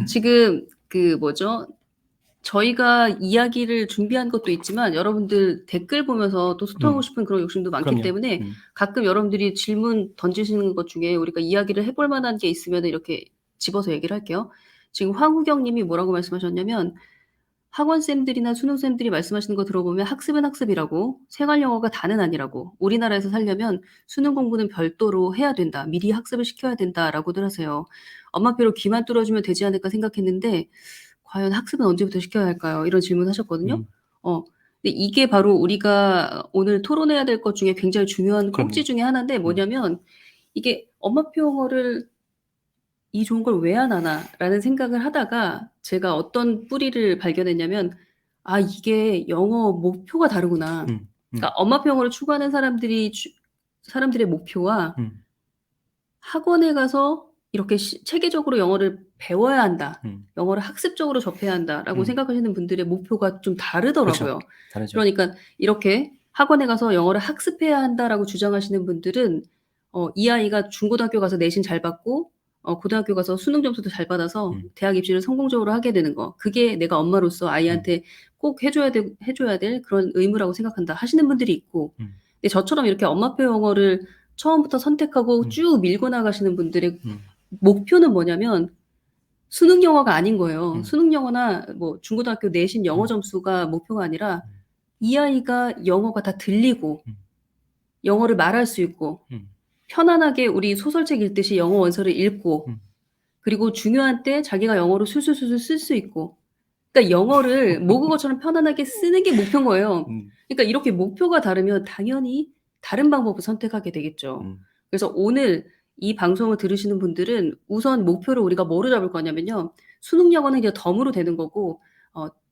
지금 그 뭐죠? 저희가 이야기를 준비한 것도 있지만 여러분들 댓글 보면서 또 소통하고 싶은 그런 욕심도 많기 그럼요. 때문에 가끔 여러분들이 질문 던지시는 것 중에 우리가 이야기를 해볼 만한 게 있으면은 이렇게 집어서 얘기를 할게요. 지금 황우경 님이 뭐라고 말씀하셨냐면 학원쌤들이나 수능쌤들이 말씀하시는 거 들어보면 학습은 학습이라고 생활 영어가 다는 아니라고 우리나라에서 살려면 수능 공부는 별도로 해야 된다. 미리 학습을 시켜야 된다라고들 하세요. 엄마표로 귀만 뚫어주면 되지 않을까 생각했는데 과연 학습은 언제부터 시켜야 할까요? 이런 질문하셨거든요. 근데 이게 바로 우리가 오늘 토론해야 될 것 중에 굉장히 중요한 그럼요. 꼭지 중에 하나인데 뭐냐면 이게 엄마표 영어를 이 좋은 걸 왜 안 하나라는 생각을 하다가 제가 어떤 뿌리를 발견했냐면 '아 이게 영어 목표가 다르구나.' 그러니까 엄마표 영어를 추구하는 사람들의 목표와 학원에 가서 이렇게 체계적으로 영어를 배워야 한다. '영어를 학습적으로 접해야 한다.'라고 생각하시는 분들의 목표가 좀 다르더라고요. 그렇죠. 다르죠. 그러니까 이렇게 '학원에 가서 영어를 학습해야 한다.'라고 주장하시는 분들은 이 아이가 중고등학교 가서 내신 잘 받고 고등학교 가서 수능 점수도 잘 받아서 대학 입시를 성공적으로 하게 되는 거. 그게 내가 엄마로서 아이한테 꼭 해 줘야 될 그런 의무라고 생각한다 하시는 분들이 있고 근데 저처럼 이렇게 엄마표 영어를 처음부터 선택하고 쭉 밀고 나가시는 분들의 목표는 뭐냐면 수능 영어가 아닌 거예요. 수능 영어나 뭐 중고등학교 내신 영어 점수가 목표가 아니라 이 아이가 영어가 다 들리고 영어를 말할 수 있고 편안하게 우리 소설책 읽듯이 영어 원서를 읽고 그리고 중요한 때 자기가 영어로 술술술술 쓸 수 있고 그러니까 영어를 모국어처럼 편안하게 쓰는 게 목표인 거예요. 그러니까 이렇게 목표가 다르면 당연히 다른 방법을 선택하게 되겠죠. 그래서 오늘 이 방송을 들으시는 분들은 우선 목표를 우리가 뭐로 잡을 거냐면요. 수능 영어는 이제 덤으로 되는 거고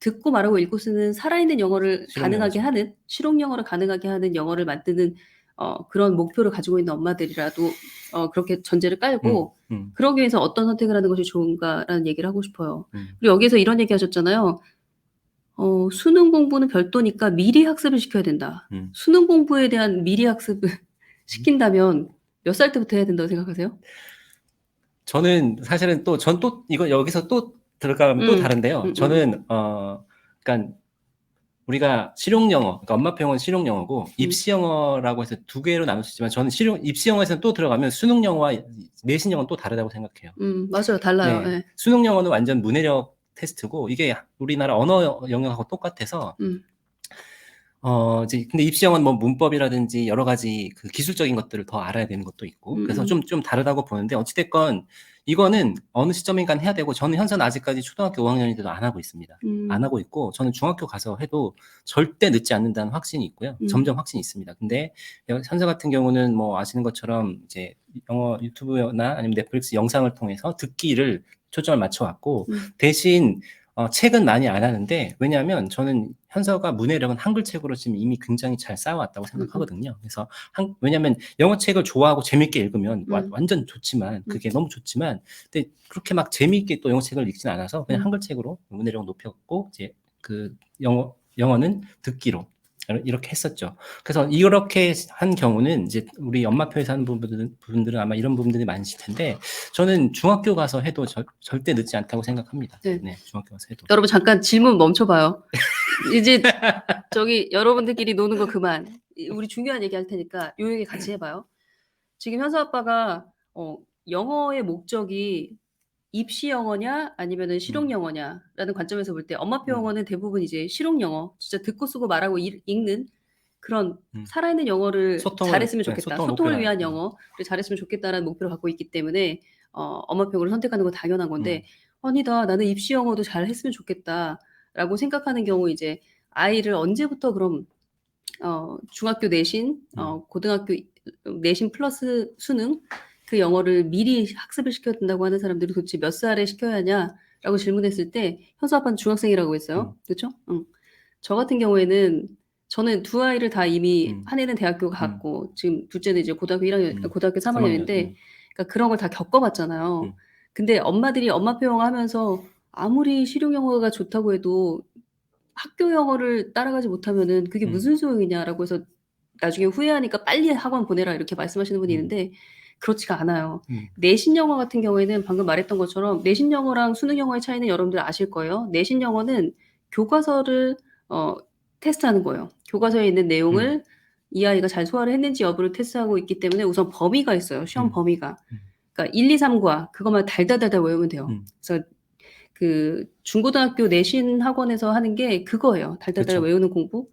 듣고 말하고 읽고 쓰는 살아있는 영어를 가능하게 하는 실용 영어를 가능하게 하는 영어를 만드는 그런 목표를 가지고 있는 엄마들이라도 그렇게 전제를 깔고 그러기 위해서 어떤 선택을 하는 것이 좋은가라는 얘기를 하고 싶어요. 그리고 여기서 이런 얘기 하셨잖아요. "수능 공부는 별도니까 미리 학습을 시켜야 된다." 수능 공부에 대한 미리 학습을 시킨다면 몇 살 때부터 해야 된다고 생각하세요? 저는 사실은 전 또 이거 여기서 또 들어가면 또 다른데요. 저는 그러니까 우리가 실용 영어, 그러니까 엄마표 영어는 실용 영어고 입시 영어라고 해서 두 개로 나눌 수 있지만 저는 입시 영어에서는 또 들어가면 수능 영어와 내신 영어는 또 다르다고 생각해요. 맞아요. 달라요. 네. 예. 수능 영어는 완전 문해력 테스트고 이게 우리나라 언어 영역하고 똑같아서 이제 근데 입시 영어는 뭐 문법이라든지 여러 가지 그 기술적인 것들을 더 알아야 되는 것도 있고 그래서 좀 다르다고 보는데 어찌 됐건 이거는 어느 시점인가는 해야 되고 저는 현재는 아직까지 초등학교 5학년인데도 안 하고 있습니다. 안 하고 있고 저는 중학교 가서 해도 절대 늦지 않는다는 확신이 있고요. 점점 확신이 있습니다. 근데 현재 같은 경우는 뭐 아시는 것처럼 이제 영어 유튜브나 아니면 넷플릭스 영상을 통해서 듣기를 초점을 맞춰 왔고 대신 책은 많이 안 하는데 왜냐하면 저는 현서가 문해력은 한글책으로 지금 이미 굉장히 잘 쌓아왔다고 생각하거든요. 그래서 왜냐하면 영어책을 좋아하고 재밌게 읽으면 완전 좋지만 그게 너무 좋지만 근데 그렇게 막 재미있게 또 영어책을 읽진 않아서 그냥 한글책으로 문해력을 높였고 이제 그 영어는 듣기로 이렇게 했었죠. 그래서 이렇게 한 경우는 이제 우리 엄마표에서 하는 분들은 아마 이런 부분들이 많으실 텐데 저는 중학교 가서 해도 절대 늦지 않다고 생각합니다. 네. 네, 중학교 가서 해도. 여러분 잠깐 질문 멈춰 봐요. 이제 저기 여러분들끼리 노는 거 그만. 우리 중요한 얘기 할 테니까 요 얘기 같이 해 봐요. 지금 현서 아빠가 영어의 목적이 입시 영어냐 아니면은 실용 영어냐라는 관점에서 볼 때 엄마표 영어는 대부분 이제 실용 영어, 진짜 듣고 쓰고 말하고 읽는 그런 살아있는 영어를 잘했으면 좋겠다. 소통을 위한 영어를 잘했으면 좋겠다라는 목표를 갖고 있기 때문에 엄마표 영어를 선택하는 건 당연한 건데 아니다. 나는 입시 영어도 잘했으면 좋겠다라고 생각하는 경우 이제 아이를 언제부터 그럼 중학교 내신, 고등학교 내신 플러스 수능 그 영어를 미리 학습을 시켜야 된다고 하는 사람들이 도대체 몇 살에 시켜야 하냐라고 질문했을 때 현수 아빠는 중학생이라고 했어요. 그쵸? 저 같은 경우에는 저는 두 아이를 다 이미 한 애는 대학교 갔고 지금 둘째는 이제 고등학교 1학년, 고등학교 3학년인데 그러니까 그런 걸 다 겪어봤잖아요. 근데 엄마들이 엄마표 영어 하면서 아무리 실용 영어가 좋다고 해도 학교 영어를 따라가지 못하면은 그게 무슨 소용이냐라고 해서 나중에 후회하니까 빨리 학원 보내라 이렇게 말씀하시는 분이 있는데 그렇지가 않아요. 내신 영어 같은 경우에는 방금 말했던 것처럼 내신 영어랑 수능 영어의 차이는 여러분들 아실 거예요. 내신 영어는 교과서를 테스트하는 거예요. 교과서에 있는 내용을 이 아이가 잘 소화를 했는지 여부를 테스트하고 있기 때문에 우선 범위가 있어요. 시험 범위가. 그러니까 1, 2, 3과 그것만 달달달달 외우면 돼요. 그래서 그 중고등학교 내신 학원에서 하는 게 그거예요. 달달달 그쵸. 외우는 공부.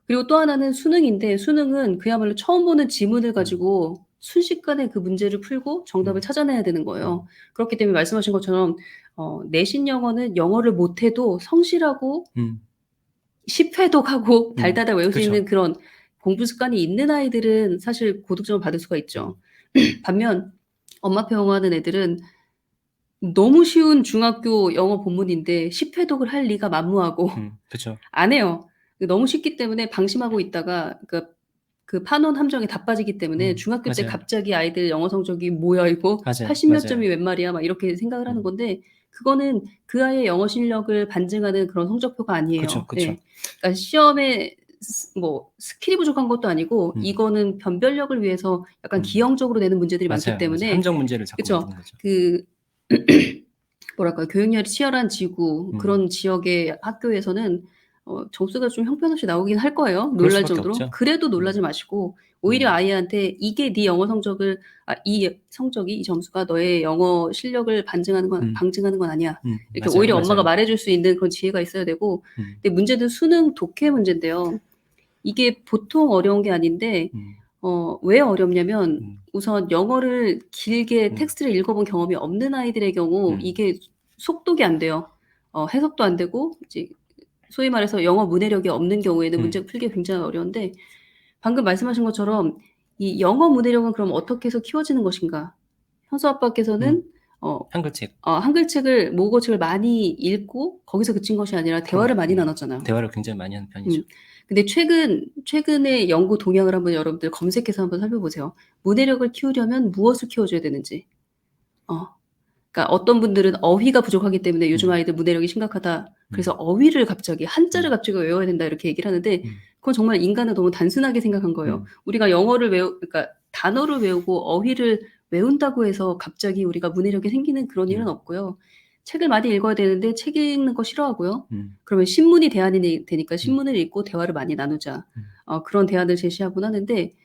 그리고 또 하나는 수능인데 수능은 그야말로 처음 보는 지문을 가지고 순식간에 그 문제를 풀고 정답을 찾아내야 되는 거예요. 그렇기 때문에 말씀하신 것처럼 내신 영어는 영어를 못해도 성실하고 십회독하고 달달달 외울 수 그쵸. 있는 그런 공부 습관이 있는 아이들은 사실 고득점을 받을 수가 있죠. 반면 엄마표 영어하는 애들은 너무 쉬운 중학교 영어 본문인데 10회독을 할 리가 만무하고 그쵸. 안 해요. 너무 쉽기 때문에 방심하고 있다가 그 판원 함정에 다 빠지기 때문에 중학교 때 맞아요. 갑자기 아이들 영어 성적이 뭐야 이거 맞아요. 80몇 맞아요. 점이 웬 말이야 막 이렇게 생각을 하는 건데 그거는 그 아이의 영어 실력을 반증하는 그런 성적표가 아니에요. 그쵸, 그쵸. 예. 그러니까 시험에 뭐 스킬이 부족한 것도 아니고 이거는 변별력을 위해서 약간 기형적으로 내는 문제들이 많기 맞아요. 때문에 함정 문제를 자꾸 그쵸. 만드는 거죠. 그 뭐랄까요. 교육열이 치열한 지구 그런 지역의 학교에서는 점수가 좀 형편없이 나오긴 할 거예요, 그럴 놀랄 수밖에 정도로. 없죠. 그래도 놀라지 마시고 오히려 아이한테 이게 네 영어 성적을 이 성적이 이 점수가 너의 영어 실력을 방증하는 건 아니야. 이렇게 맞아요. 오히려 엄마가 맞아요. 말해 줄 수 있는 그런 지혜가 있어야 되고 근데 문제는 수능 독해 문제인데요. 이게 보통 어려운 게 아닌데 왜 어렵냐면 우선 영어를 길게 텍스트를 읽어본 경험이 없는 아이들의 경우 이게 속독이 안 돼요. 해석도 안 되고 이제 소위 말해서 영어 문해력이 없는 경우에는 문제 풀기가 굉장히 어려운데 방금 말씀하신 것처럼 이 영어 문해력은 그럼 어떻게 해서 키워지는 것인가? 현수 아빠께서는 한글책. 한글책을 모국어책을 많이 읽고 거기서 그친 것이 아니라 대화를 많이 나눴잖아요. 대화를 굉장히 많이 하는 편이죠. 근데 최근의 연구 동향을 한번 여러분들 검색해서 한번 살펴보세요. 문해력을 키우려면 무엇을 키워줘야 되는지. 그러니까 어떤 분들은 어휘가 부족하기 때문에 요즘 아이들 문해력이 심각하다. 그래서 어휘를 갑자기 한자를 갑자기 외워야 된다 이렇게 얘기를 하는데 그건 정말 인간은 너무 단순하게 생각한 거예요. 우리가 영어를 그러니까 단어를 외우고 어휘를 외운다고 해서 갑자기 우리가 문해력이 생기는 그런 일은 없고요. 책을 많이 읽어야 되는데 책 읽는 거 싫어하고요. 그러면 신문이 대안이 되니까 신문을 읽고 대화를 많이 나누자. 그런 대안을 제시하곤 하는데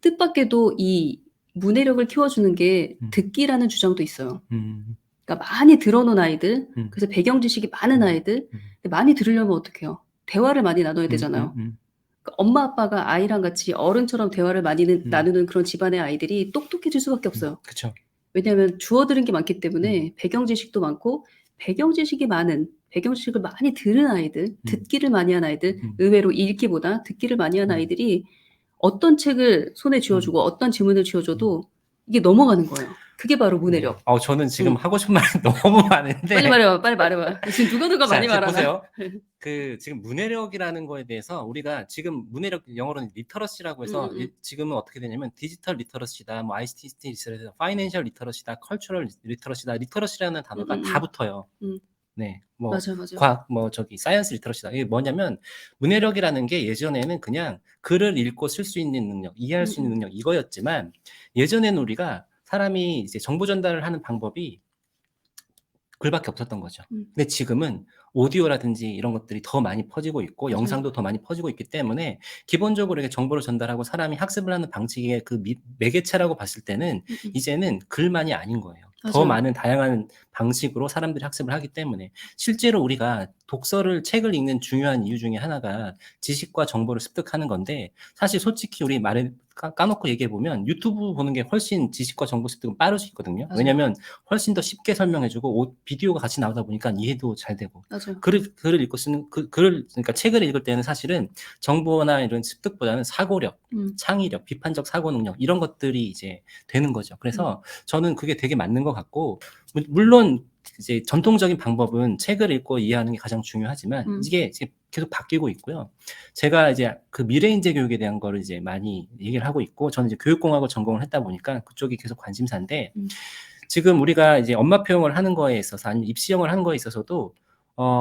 뜻밖에도 이 문해력을 키워주는 게 듣기라는 주장도 있어요. 그러니까 많이 들어놓은 아이들, 그래서 배경 지식이 많은 아이들, 근데 많이 들으려면 어떻게 해요? 대화를 많이 나눠야 되잖아요. 그러니까 엄마 아빠가 아이랑 같이 어른처럼 대화를 많이 나누는 그런 집안의 아이들이 똑똑해질 수밖에 없어요. 그쵸. 왜냐하면 주워 들은 게 많기 때문에 배경 지식도 많고 배경 지식이 많은 배경 지식을 많이 들은 아이들, 듣기를 많이 한 아이들, 의외로 읽기보다 듣기를 많이 한 아이들이 어떤 책을 손에 쥐어주고 어떤 지문을 쥐어줘도 이게 넘어가는 거예요. 그게 바로 문해력. 저는 지금 하고 싶은 말이 너무 많은데. 빨리 말해봐, 빨리 말해봐. 지금 누가 자, 많이 이제 말하나? 보세요. 지금 문해력이라는 거에 대해서 우리가 지금 문해력 영어로는 리터러시라고 해서 지금은 어떻게 되냐면 디지털 리터러시다, 뭐 ICT 리터러시다, 파이낸셜 리터러시다, 컬처럴 리터러시다, 리터러시라는 단어가 다 붙어요. 네, 뭐 맞아요. 과학, 뭐 사이언스 리터러시다. 이게 뭐냐면 문해력이라는 게 예전에는 그냥 글을 읽고 쓸 수 있는 능력, 이해할 수 있는 능력 이거였지만 예전에는 우리가 사람이 이제 정보 전달을 하는 방법이 글밖에 없었던 거죠. 근데 지금은 오디오라든지 이런 것들이 더 많이 퍼지고 있고 맞아요. 영상도 더 많이 퍼지고 있기 때문에 기본적으로 이렇게 정보를 전달하고 사람이 학습을 하는 방식의 그 매개체라고 봤을 때는 이제는 글만이 아닌 거예요. 더 맞아요. 많은 다양한 방식으로 사람들이 학습을 하기 때문에 실제로 우리가 책을 읽는 중요한 이유 중에 하나가 지식과 정보를 습득하는 건데 사실 솔직히 우리 까놓고 얘기해 보면 유튜브 보는 게 훨씬 지식과 정보 습득은 빠를 수 있거든요. 맞아요. 왜냐하면 훨씬 더 쉽게 설명해주고 비디오가 같이 나오다 보니까 이해도 잘 되고 맞아요. 글을 읽고 쓰는 그러니까 책을 읽을 때는 사실은 정보나 이런 습득보다는 사고력, 창의력, 비판적 사고 능력 이런 것들이 이제 되는 거죠. 그래서 저는 그게 되게 맞는 것 같고 물론 이제 전통적인 방법은 책을 읽고 이해하는 게 가장 중요하지만 이게 이제 계속 바뀌고 있고요. 제가 이제 그 미래인재 교육에 대한 거를 이제 많이 얘기를 하고 있고 저는 이제 교육공학을 전공을 했다 보니까 그쪽이 계속 관심사인데 지금 우리가 이제 엄마표 영어를 하는 거에 있어서 아니면 입시 영어를 하는 거에 있어서도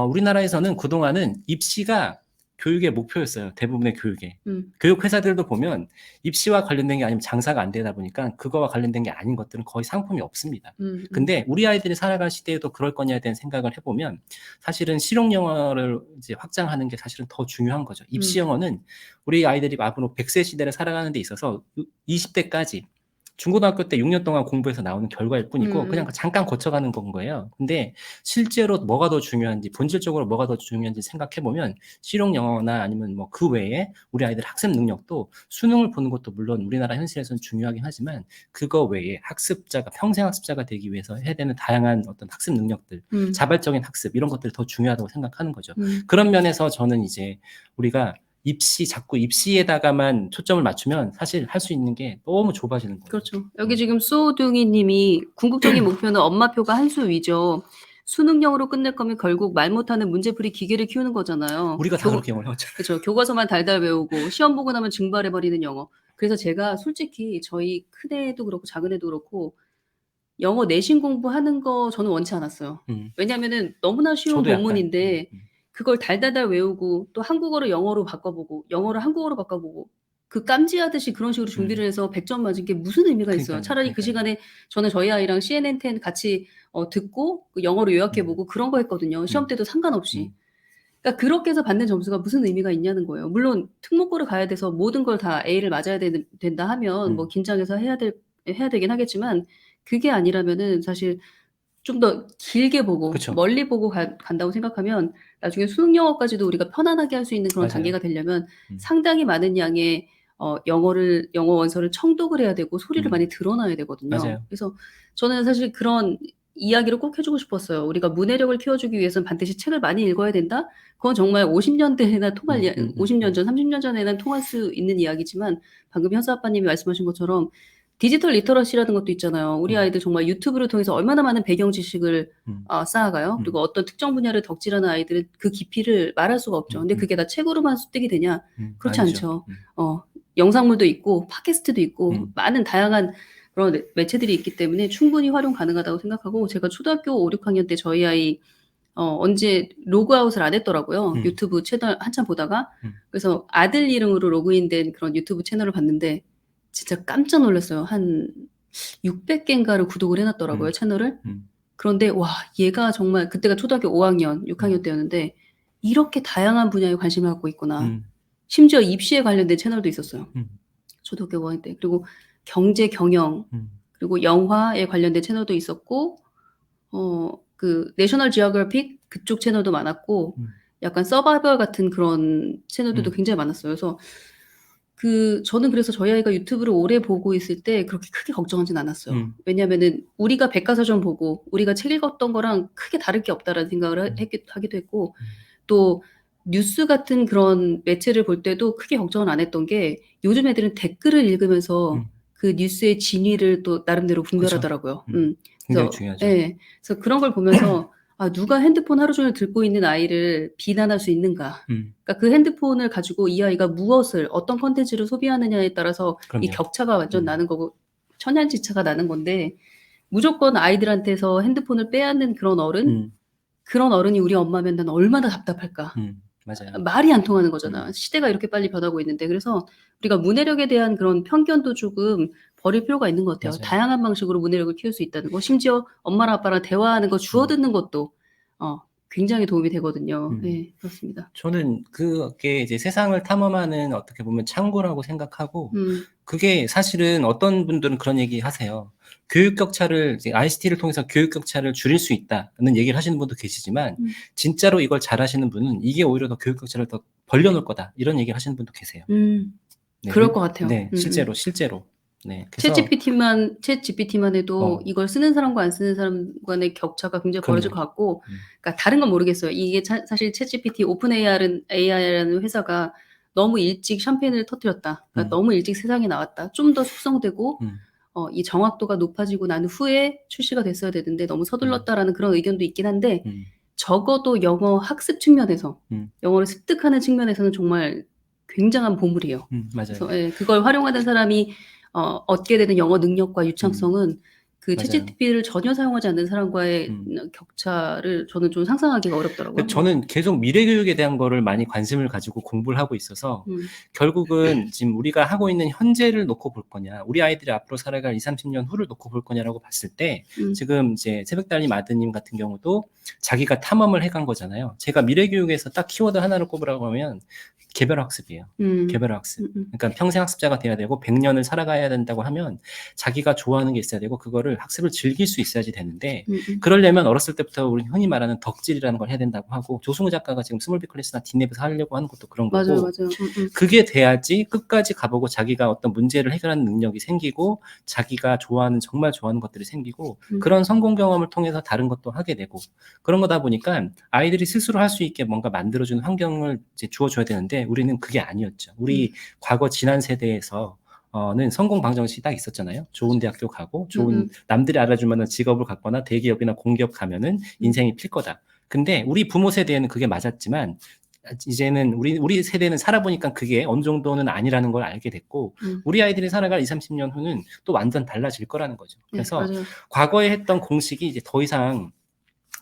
우리나라에서는 그동안은 입시가 교육의 목표였어요. 대부분의 교육에. 음. 교육 회사들도 보면 입시와 관련된 게 아니면 장사가 안 되다 보니까 그거와 관련된 게 아닌 것들은 거의 상품이 없습니다. 근데 우리 아이들이 살아갈 시대에도 그럴 거냐에 대한 생각을 해보면 사실은 실용 영어를 이제 확장하는 게 사실은 더 중요한 거죠. 입시 영어는 우리 아이들이 앞으로 100세 시대를 살아가는 데 있어서 20대까지 중고등학교 때 6년 동안 공부해서 나오는 결과일 뿐이고 그냥 잠깐 거쳐가는 건 거예요. 근데 실제로 뭐가 더 중요한지, 본질적으로 뭐가 더 중요한지 생각해보면 실용 영어나 아니면 뭐 그 외에 우리 아이들 학습 능력도 수능을 보는 것도 물론 우리나라 현실에서는 중요하긴 하지만 그거 외에 학습자가 평생 학습자가 되기 위해서 해야 되는 다양한 어떤 학습 능력들, 자발적인 학습 이런 것들이 더 중요하다고 생각하는 거죠. 그런 면에서 저는 이제 우리가 자꾸 입시에다가만 초점을 맞추면 사실 할 수 있는 게 너무 좁아지는 거예요. 그렇죠. 여기 지금 수호둥이 님이 궁극적인 목표는 엄마표가 한 수 위죠. 수능형으로 끝낼 거면 결국 말 못하는 문제풀이 기계를 키우는 거잖아요. 우리가 다 그렇게 영어를 해왔잖아요. 그렇죠. 교과서만 달달 외우고 시험 보고 나면 증발해버리는 영어. 그래서 제가 솔직히 저희 큰애도 그렇고 작은애도 그렇고 영어 내신 공부하는 거 저는 원치 않았어요. 왜냐면은 너무나 쉬운 저도 약간, 본문인데 그걸 달달달 외우고 또 한국어를 영어로 바꿔보고 영어를 한국어로 바꿔보고 그 깜지하듯이 그런 식으로 준비를 해서 100점 맞은 게 무슨 의미가 있어요. 그러니까요, 차라리 그 그러니까요. 시간에 저는 저희 아이랑 CNN10 같이 듣고 그 영어로 요약해보고 그런 거 했거든요. 시험 때도 상관없이. 그러니까 그렇게 해서 받는 점수가 무슨 의미가 있냐는 거예요. 물론 특목고를 가야 돼서 모든 걸 다 A를 맞아야 된다 하면 뭐 긴장해서 해야 되긴 하겠지만 그게 아니라면은 사실 좀 더 길게 보고 그쵸. 멀리 보고 간다고 생각하면 나중에 수능 영어까지도 우리가 편안하게 할 수 있는 그런 맞아요. 단계가 되려면 상당히 많은 양의 영어 원서를 청독을 해야 되고 소리를 많이 드러놔야 되거든요. 맞아요. 그래서 저는 사실 그런 이야기를 꼭 해주고 싶었어요. 우리가 문해력을 키워주기 위해서는 반드시 책을 많이 읽어야 된다? 그건 정말 50년대나 50년 전, 30년 전에는 통할 수 있는 이야기지만 방금 현수 아빠님이 말씀하신 것처럼 디지털 리터러시라는 것도 있잖아요. 우리 아이들 정말 유튜브를 통해서 얼마나 많은 배경 지식을 쌓아가요. 그리고 어떤 특정 분야를 덕질하는 아이들은 그 깊이를 말할 수가 없죠. 근데 그게 다 책으로만 습득이 되냐? 그렇지 아니죠. 않죠. 영상물도 있고 팟캐스트도 있고 많은 다양한 그런 매체들이 있기 때문에 충분히 활용 가능하다고 생각하고 제가 초등학교 5, 6학년 때 저희 아이 언제 로그아웃을 안 했더라고요. 유튜브 채널 한참 보다가. 그래서 아들 이름으로 로그인된 그런 유튜브 채널을 봤는데 진짜 깜짝 놀랐어요. 한 600개인가를 구독을 해놨더라고요, 채널을. 그런데 와, 얘가 정말 그때가 초등학교 5학년, 6학년 때였는데 이렇게 다양한 분야에 관심을 갖고 있구나. 심지어 입시에 관련된 채널도 있었어요. 초등학교 5학년 때. 그리고 경제, 경영, 그리고 영화에 관련된 채널도 있었고 그 내셔널 지오그래픽 그쪽 채널도 많았고 약간 서바이벌 같은 그런 채널들도 굉장히 많았어요. 그래서 저는 그래서 저희 아이가 유튜브를 오래 보고 있을 때 그렇게 크게 걱정하진 않았어요. 왜냐면은 우리가 백과사전 보고 우리가 책 읽었던 거랑 크게 다를 게 없다라는 생각을 하기도 했고 또 뉴스 같은 그런 매체를 볼 때도 크게 걱정을 안 했던 게 요즘 애들은 댓글을 읽으면서 그 뉴스의 진위를 또 나름대로 분별하더라고요. 굉장히 그래서 중요하죠. 그래서 그런 걸 보면서 아, 누가 핸드폰 하루 종일 들고 있는 아이를 비난할 수 있는가? 그러니까 그 핸드폰을 가지고 이 아이가 어떤 컨텐츠를 소비하느냐에 따라서 이 그럼요. 격차가 완전 나는 거고 천양지차가 나는 건데 무조건 아이들한테서 핸드폰을 빼앗는 그런 어른이 우리 엄마면 난 얼마나 답답할까? 맞아요. 말이 안 통하는 거잖아. 시대가 이렇게 빨리 변하고 있는데. 그래서 우리가 문해력에 대한 그런 편견도 조금 버릴 필요가 있는 것 같아요. 맞아요. 다양한 방식으로 문해력을 키울 수 있다는 거. 심지어 엄마랑 아빠랑 대화하는 거 주워 듣는 것도 굉장히 도움이 되거든요. 네, 그렇습니다. 저는 그게 이제 세상을 탐험하는 어떻게 보면 창고라고 생각하고 그게 사실은 어떤 분들은 그런 얘기 하세요. 교육 격차를 이제 ICT를 통해서 교육 격차를 줄일 수 있다는 얘기를 하시는 분도 계시지만 진짜로 이걸 잘하시는 분은 이게 오히려 더 교육 격차를 더 벌려놓을 거다 이런 얘기를 하시는 분도 계세요. 네, 그럴 것 같아요. 네, 실제로. 네, 그래서 챗GPT만 해도 이걸 쓰는 사람과 안 쓰는 사람 간의 격차가 굉장히 벌어질 것 같고, 그러니까 다른 건 모르겠어요. 이게 사실 챗GPT 오픈 AI라는 회사가 너무 일찍 샴페인을 터뜨렸다. 그러니까 너무 일찍 세상에 나왔다. 좀 더 숙성되고 이 정확도가 높아지고 난 후에 출시가 됐어야 되는데 너무 서둘렀다라는 그런 의견도 있긴 한데 적어도 영어 학습 측면에서 영어를 습득하는 측면에서는 정말 굉장한 보물이에요. 맞아요. 그래서 그걸 활용하는 사람이 얻게 되는 영어 능력과 유창성은 그 맞아요. 챗GPT를 전혀 사용하지 않는 사람과의 격차를 저는 좀 상상하기가 어렵더라고요. 저는 계속 미래 교육에 대한 거를 많이 관심을 가지고 공부를 하고 있어서 결국은 지금 우리가 하고 있는 현재를 놓고 볼 거냐, 우리 아이들이 앞으로 살아갈 20, 30년 후를 놓고 볼 거냐라고 봤을 때 지금 이제 새벽달님 아드님 같은 경우도 자기가 탐험을 해간 거잖아요. 제가 미래 교육에서 딱 키워드 하나를 꼽으라고 하면 개별 학습이에요. 개별 학습. 그러니까 평생 학습자가 돼야 되고 100년을 살아가야 된다고 하면 자기가 좋아하는 게 있어야 되고 그거를 학습을 즐길 수 있어야지 되는데 그러려면 어렸을 때부터 우리 흔히 말하는 덕질이라는 걸 해야 된다고 하고 조승우 작가가 지금 스몰 빅 클래스나 딥랩에서 하려고 하는 것도 그런 거고 맞아요. 그게 돼야지 끝까지 가보고 자기가 어떤 문제를 해결하는 능력이 생기고 자기가 좋아하는 정말 좋아하는 것들이 생기고 그런 성공 경험을 통해서 다른 것도 하게 되고 그런 거다 보니까 아이들이 스스로 할 수 있게 뭔가 만들어주는 환경을 이제 주어줘야 되는데 우리는 그게 아니었죠. 우리 과거 지난 세대에서 는 성공 방정식이 딱 있었잖아요. 좋은 대학교 가고 좋은 남들이 알아줄 만한 직업을 갖거나 대기업이나 공기업 가면은 인생이 필 거다. 근데 우리 부모 세대에는 그게 맞았지만 이제는 우리 세대는 살아보니까 그게 어느 정도는 아니라는 걸 알게 됐고 우리 아이들이 살아갈 20, 30년 후는 또 완전 달라질 거라는 거죠. 그래서 네, 과거에 했던 공식이 이제 더 이상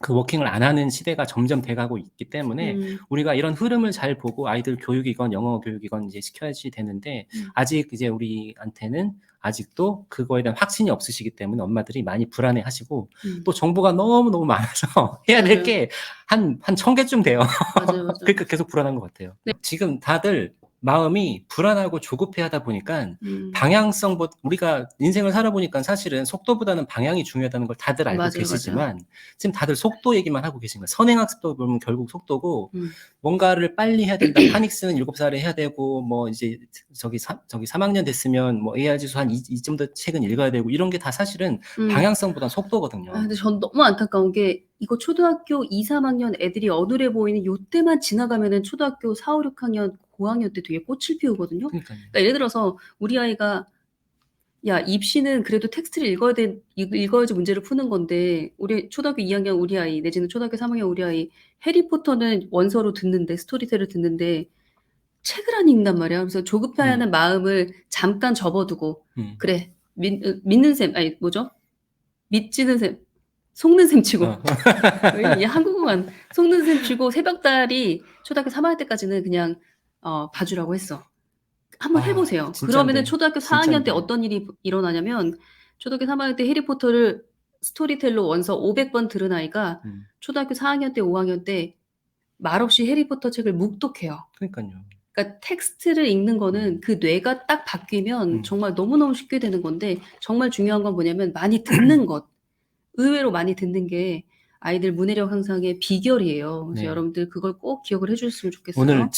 그 워킹을 안 하는 시대가 점점 돼가고 있기 때문에 우리가 이런 흐름을 잘 보고 아이들 교육이건 영어 교육이건 이제 시켜야지 되는데 아직 이제 우리한테는 아직도 그거에 대한 확신이 없으시기 때문에 엄마들이 많이 불안해 하시고 또 정보가 너무너무 많아서 해야 될 게 한 1000개쯤 돼요. 맞아요. 그러니까 계속 불안한 것 같아요. 네. 지금 다들 마음이 불안하고 조급해 하다 보니까 방향성, 우리가 인생을 살아보니까 사실은 속도보다는 방향이 중요하다는 걸 다들 알고 맞아요. 계시지만 지금 다들 속도 얘기만 하고 계신 거예요. 선행학습도 보면 결국 속도고 뭔가를 빨리 해야 된다. 파닉스는 7살에 해야 되고 뭐 이제 저기 3학년 됐으면 뭐 AR 지수 한 2점 더 책은 읽어야 되고 이런 게 다 사실은 방향성보다 속도거든요. 근데 전 너무 안타까운 게 이거 초등학교 2, 3학년 애들이 어눌해 보이는 요때만 지나가면은 초등학교 4, 5, 6학년 고학년 때 되게 꽃을 피우거든요. 그러니까요. 그러니까 예를 들어서 우리 아이가 야 입시는 그래도 텍스트를 읽어야지 문제를 푸는 건데 우리 초등학교 2학년 우리 아이 내지는 초등학교 3학년 우리 아이 해리포터는 원서로 듣는데 스토리텔을 듣는데 책을 안 읽는단 말이야. 그래서 조급해하는 마음을 잠깐 접어두고 그래 믿는 셈 아니 뭐죠? 믿지는 셈 속는 셈 치고 이 한국어만 속는 셈 치고 새벽달이 초등학교 3학년 때까지는 그냥 봐주라고 했어. 한번 해보세요. 그러면은 초등학교 4학년 때 어떤 일이 일어나냐면 초등학교 3학년 때 해리포터를 스토리텔로 원서 500번 들은 아이가 초등학교 4학년 때 5학년 때 말없이 해리포터 책을 묵독해요. 그러니까요. 그러니까 텍스트를 읽는 거는 그 뇌가 딱 바뀌면 정말 너무너무 쉽게 되는 건데 정말 중요한 건 뭐냐면 많이 듣는 것. 의외로 많이 듣는 게 아이들 문해력 향상의 비결이에요. 그래서 네. 여러분들 그걸 꼭 기억을 해주셨으면 좋겠어요. 오늘